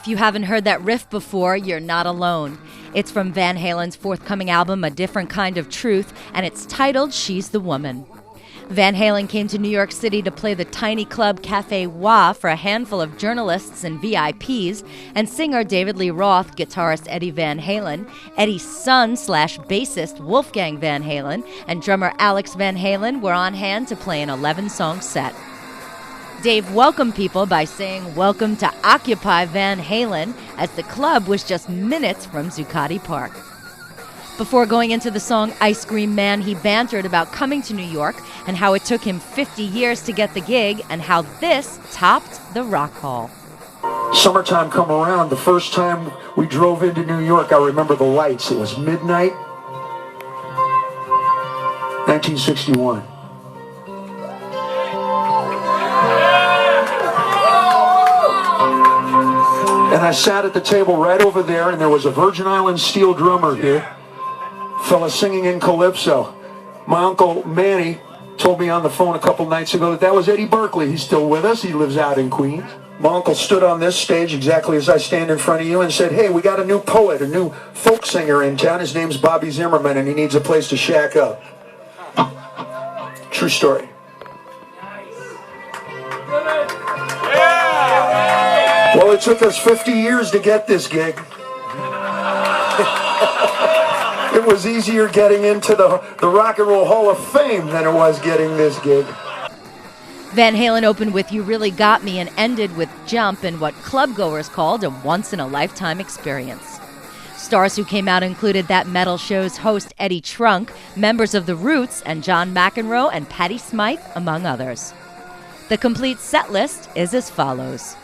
If you haven't heard that riff before, you're not alone. It's from Van Halen's forthcoming album, A Different Kind of Truth, and it's titled She's the Woman. Van Halen came to New York City to play the tiny club Cafe Wha for a handful of journalists and VIPs, and singer David Lee Roth, guitarist Eddie Van Halen, Eddie's son/bassist Wolfgang Van Halen, and drummer Alex Van Halen were on hand to play an 11-song set. Dave welcomed people by saying welcome to Occupy Van Halen, as the club was just minutes from Zuccotti Park. Before going into the song Ice Cream Man, he bantered about coming to New York and how it took him 50 years to get the gig and how this topped the Rock Hall. Summertime come around, the first time we drove into New York, I remember the lights. It was midnight, 1961. And I sat at the table right over there, and there was a Virgin Islands steel drummer here, fella singing in calypso. My uncle Manny told me on the phone a couple nights ago that was Eddie Berkeley. He's still with us. He lives out in Queens. My uncle stood on this stage exactly as I stand in front of you and said, "Hey, we got a new poet, a new folk singer in town. His name's Bobby Zimmerman, and he needs a place to shack up." True story. Well, it took us 50 years to get this gig. It was easier getting into the Rock and Roll Hall of Fame than it was getting this gig. Van Halen opened with You Really Got Me and ended with Jump in what clubgoers called a once-in-a-lifetime experience. Stars who came out included That Metal Show's host Eddie Trunk, members of The Roots, and John McEnroe and Patti Smythe, among others. The complete set list is as follows.